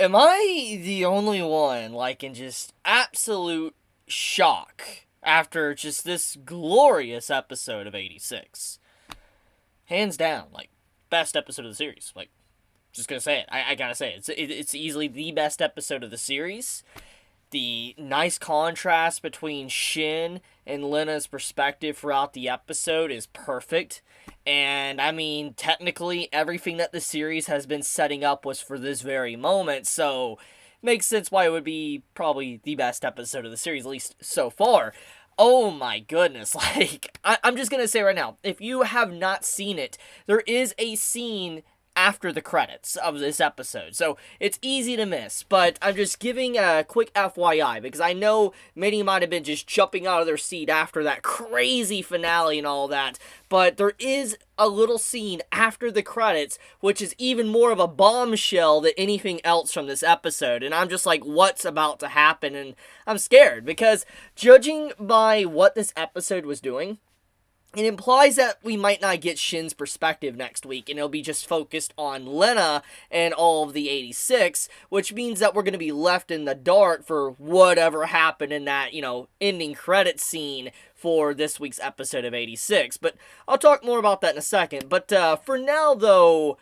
Am I the only one, like, in just absolute shock after just this glorious episode of 86? Hands down, like, best episode of the series. Like, just gonna say it. I gotta say it. It's easily the best episode of the series. The nice contrast between Shin and Lena's perspective throughout the episode is perfect. And, I mean, technically, everything that the series has been setting up was for this very moment, so it makes sense why it would be probably the best episode of the series, at least so far. Oh my goodness, like, I'm just gonna say right now, if you have not seen it, there is a scene after the credits of this episode, so it's easy to miss, but I'm just giving a quick FYI, because I know many might have been just jumping out of their seat after that crazy finale and all that, but there is a little scene after the credits, which is even more of a bombshell than anything else from this episode, and I'm just like, what's about to happen, and I'm scared, because judging by what this episode was doing, it implies that we might not get Shin's perspective next week, and it'll be just focused on Lena and all of the 86, which means that we're going to be left in the dark for whatever happened in that, ending credit scene for this week's episode of 86. But I'll talk more about that in a second. But for now, though,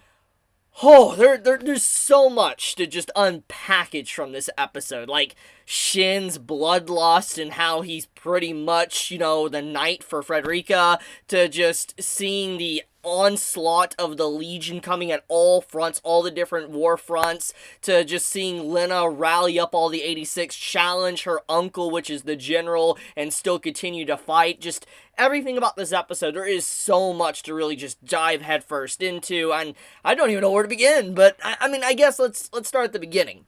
there's so much to just unpackage from this episode. Like, Shin's bloodlust and how he's pretty much, the knight for Frederica, to just seeing the onslaught of the Legion coming at all fronts, all the different war fronts, to just seeing Lena rally up all the 86, challenge her uncle, which is the general, and still continue to fight. Just everything about this episode, there is so much to really just dive headfirst into, and I don't even know where to begin, but I guess let's start at the beginning.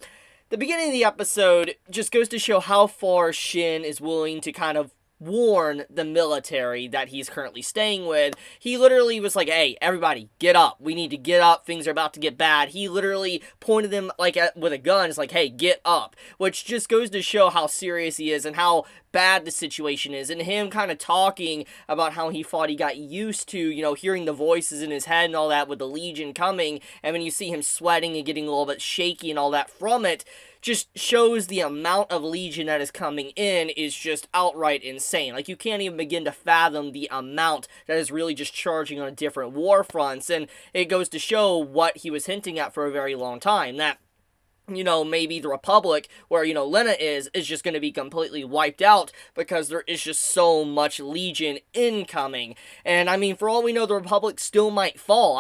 The beginning of the episode just goes to show how far Shin is willing to kind of warn the military that he's currently staying with. He literally was like, hey, everybody, get up. We need to get up. Things are about to get bad. He literally pointed them with a gun. It's like, hey, get up. Which just goes to show how serious he is and how bad the situation is. And him kind of talking about how he thought he got used to, hearing the voices in his head and all that with the Legion coming. And when you see him sweating and getting a little bit shaky and all that from it, just shows the amount of Legion that is coming in is just outright insane. Like, you can't even begin to fathom the amount that is really just charging on different war fronts, and it goes to show what he was hinting at for a very long time, that maybe the Republic, where, Lena is just going to be completely wiped out because there is just so much Legion incoming. And, for all we know, the Republic still might fall.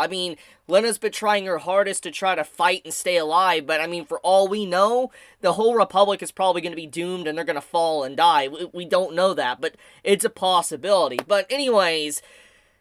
Lena's been trying her hardest to try to fight and stay alive, but, for all we know, the whole Republic is probably going to be doomed and they're going to fall and die. We don't know that, but it's a possibility. But anyways,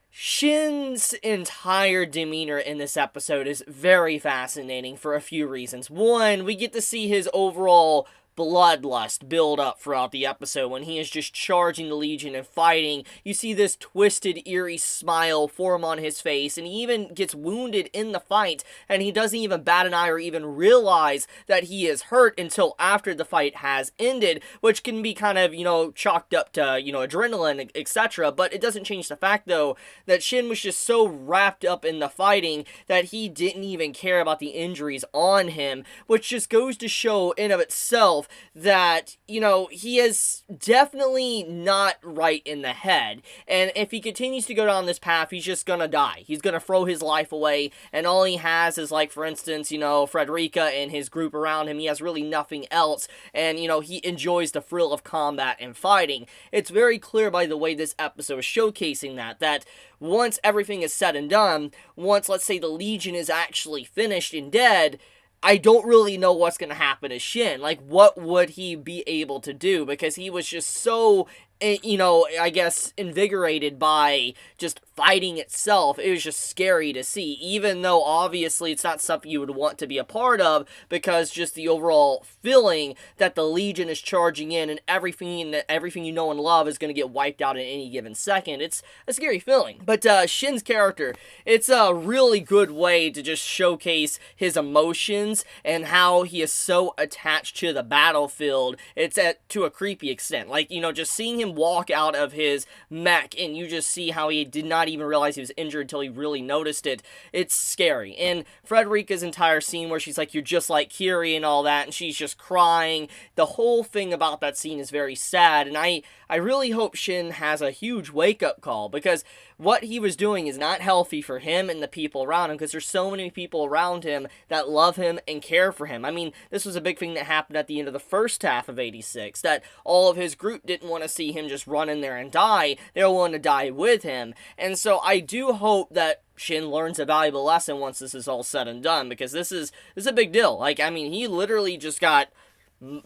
Shin's entire demeanor in this episode is very fascinating for a few reasons. One, we get to see his overall bloodlust build up throughout the episode when he is just charging the Legion and fighting. You see this twisted, eerie smile form on his face, and he even gets wounded in the fight, and he doesn't even bat an eye or even realize that he is hurt until after the fight has ended, which can be kind of, chalked up to, adrenaline, etc., but it doesn't change the fact, though, that Shin was just so wrapped up in the fighting that he didn't even care about the injuries on him, which just goes to show in of itself that, he is definitely not right in the head, and if he continues to go down this path, he's just gonna die. He's gonna throw his life away, and all he has is, like, for instance, Frederica and his group around him. He has really nothing else, and, he enjoys the thrill of combat and fighting. It's very clear by the way this episode is showcasing that once everything is said and done, once, let's say, the Legion is actually finished and dead, I don't really know what's going to happen to Shin. Like, what would he be able to do? Because he was just so, I guess, invigorated by just fighting itself. It was just scary to see, even though obviously it's not something you would want to be a part of, because just the overall feeling that the Legion is charging in and everything you know and love is going to get wiped out at any given second. It's a scary feeling. But Shin's character, it's a really good way to just showcase his emotions and how he is so attached to the battlefield. It's to a creepy extent. Like, just seeing him him walk out of his mech, and you just see how he did not even realize he was injured until he really noticed it. It's scary. And Frederica's entire scene where she's like, "You're just like Kiri," and all that, and she's just crying. The whole thing about that scene is very sad, and I really hope Shin has a huge wake-up call, because what he was doing is not healthy for him and the people around him, because there's so many people around him that love him and care for him. I mean, this was a big thing that happened at the end of the first half of 86, that all of his group didn't want to see him just run in there and die. They were willing to die with him. And so I do hope that Shin learns a valuable lesson once this is all said and done, because this is a big deal. Like, I mean, he literally just got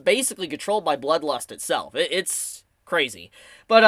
basically controlled by bloodlust itself. It's crazy. But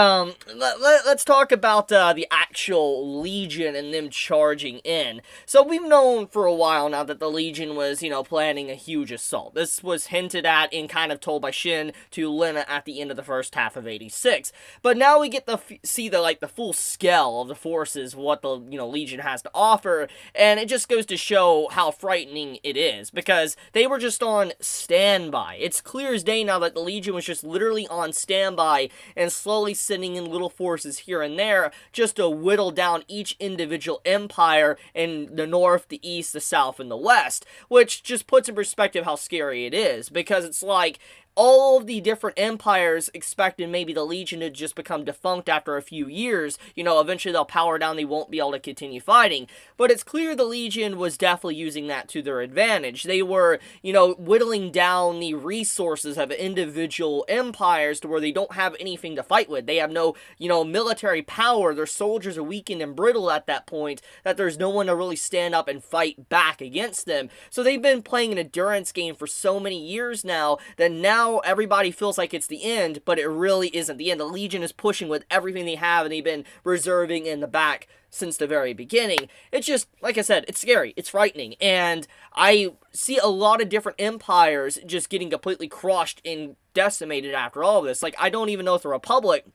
let's talk about the actual Legion and them charging in. So we've known for a while now that the Legion was, planning a huge assault. This was hinted at and kind of told by Shin to Lena at the end of the first half of 86. But now we get to see the full scale of the forces, what the Legion has to offer, and it just goes to show how frightening it is, because they were just on standby. It's clear as day now that the Legion was just literally on standby and slowly sending in little forces here and there just to whittle down each individual empire in the north, the east, the south, and the west, which just puts in perspective how scary it is, because it's like all of the different empires expected maybe the Legion to just become defunct after a few years. Eventually they'll power down, they won't be able to continue fighting. But it's clear the Legion was definitely using that to their advantage. They were, whittling down the resources of individual empires to where they don't have anything to fight with. They have no, military power. Their soldiers are weakened and brittle at that point, that there's no one to really stand up and fight back against them. So they've been playing an endurance game for so many years now, that now everybody feels like it's the end, but it really isn't the end. The Legion is pushing with everything they have, and they've been reserving in the back since the very beginning. It's just, like I said, it's scary, it's frightening, and I see a lot of different empires just getting completely crushed and decimated after all of this. Like, I don't even know if the Republic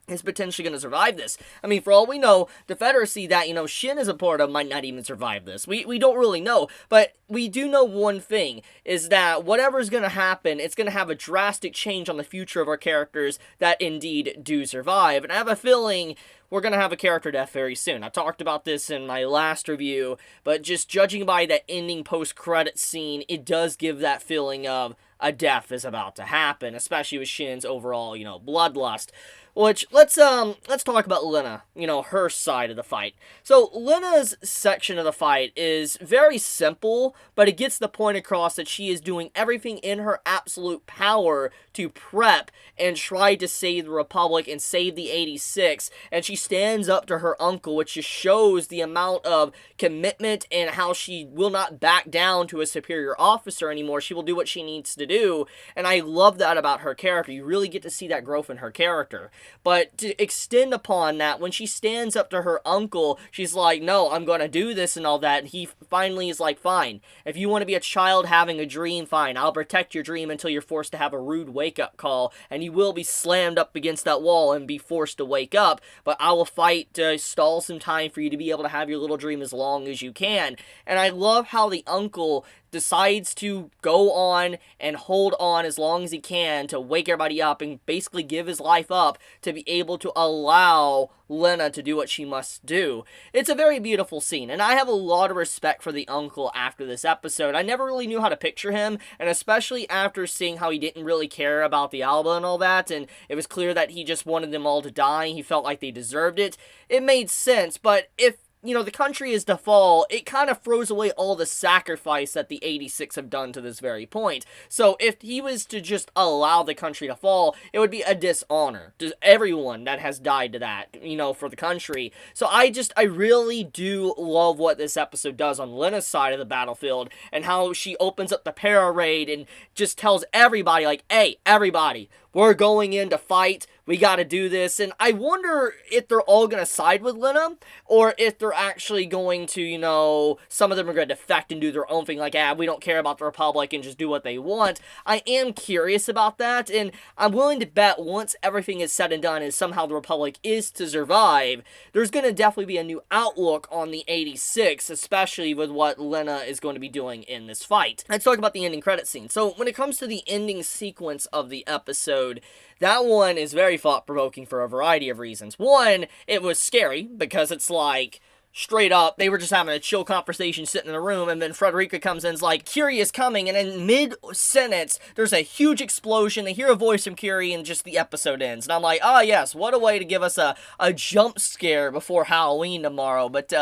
is potentially going to survive this. I mean, for all we know, the Confederacy that, Shin is a part of might not even survive this. We don't really know, but we do know one thing, is that whatever's going to happen, it's going to have a drastic change on the future of our characters that indeed do survive. And I have a feeling we're going to have a character death very soon. I talked about this in my last review, but just judging by that ending post-credit scene, it does give that feeling of a death is about to happen, especially with Shin's overall, bloodlust. Which, let's talk about Lena, her side of the fight. So, Lena's section of the fight is very simple, but it gets the point across that she is doing everything in her absolute power to prep and try to save the Republic and save the 86, and she stands up to her uncle, which just shows the amount of commitment and how she will not back down to a superior officer anymore. She will do what she needs to do, and I love that about her character. You really get to see that growth in her character. But to extend upon that, when she stands up to her uncle, she's like, "No, I'm gonna do this," and all that, and he finally is like, "Fine, if you want to be a child having a dream, fine, I'll protect your dream until you're forced to have a rude wake-up call, and you will be slammed up against that wall and be forced to wake up, but I will fight to stall some time for you to be able to have your little dream as long as you can." And I love how the uncle decides to go on and hold on as long as he can to wake everybody up and basically give his life up to be able to allow Lena to do what she must do. It's a very beautiful scene, and I have a lot of respect for the uncle after this episode. I never really knew how to picture him, and especially after seeing how he didn't really care about the Alba and all that, and it was clear that he just wanted them all to die, and he felt like they deserved it. It made sense, but if the country is to fall, it kind of throws away all the sacrifice that the 86 have done to this very point. So if he was to just allow the country to fall, it would be a dishonor to everyone that has died to that, for the country. So I really do love what this episode does on Lena's side of the battlefield, and how she opens up the para raid and just tells everybody, like, "Hey, everybody, we're going in to fight. We gotta do this." And I wonder if they're all gonna side with Lena, or if they're actually going to, some of them are gonna defect and do their own thing, like, we don't care about the Republic, and just do what they want. I am curious about that, and I'm willing to bet once everything is said and done, and somehow the Republic is to survive, there's gonna definitely be a new outlook on the 86, especially with what Lena is going to be doing in this fight. Let's talk about the ending credit scene. So, when it comes to the ending sequence of the episode, episode, that one is very thought-provoking for a variety of reasons. One, it was scary, because it's like, straight up, they were just having a chill conversation sitting in a room, and then Frederica comes in and is like, Curie is coming, and in mid-sentence, there's a huge explosion, they hear a voice from Curie, and just the episode ends. And I'm like, oh yes, what a way to give us a jump scare before Halloween tomorrow. But,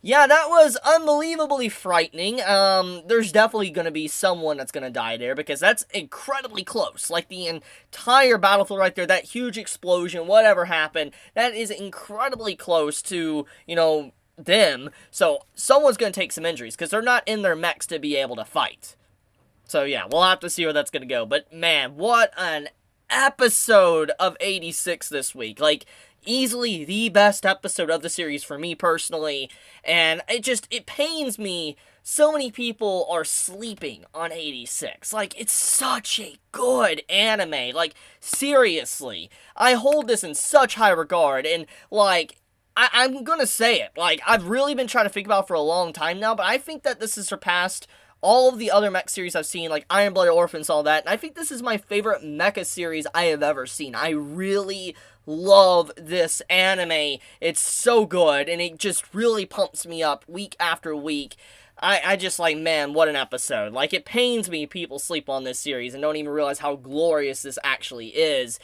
yeah, that was unbelievably frightening. There's definitely going to be someone that's going to die there, because that's incredibly close. Like, the entire battlefield right there, that huge explosion, whatever happened, that is incredibly close to, you know, them. So, someone's going to take some injuries, because they're not in their mechs to be able to fight. So, yeah, we'll have to see where that's going to go. But, man, what an episode of 86 this week. Like, easily the best episode of the series for me personally, and it pains me so many people are sleeping on 86. Like, it's such a good anime. Like, seriously, I hold this in such high regard, and like, I'm gonna say it, like, I've really been trying to think about it for a long time now, but I think that this has surpassed all of the other mech series I've seen, like Iron Blooded Orphans, all that, and I think this is my favorite mecha series I have ever seen. I really love this anime. It's so good, and it just really pumps me up week after week. I just like, man, what an episode. Like, it pains me people sleep on this series and don't even realize how glorious this actually is.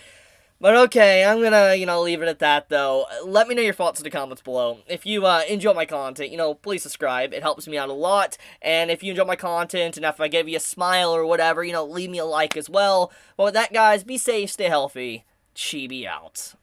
But okay, I'm gonna, leave it at that, though. Let me know your thoughts in the comments below. If you enjoy my content, please subscribe. It helps me out a lot. And if you enjoy my content, and if I give you a smile or whatever, leave me a like as well. But with that, guys, be safe, stay healthy. Chibi out.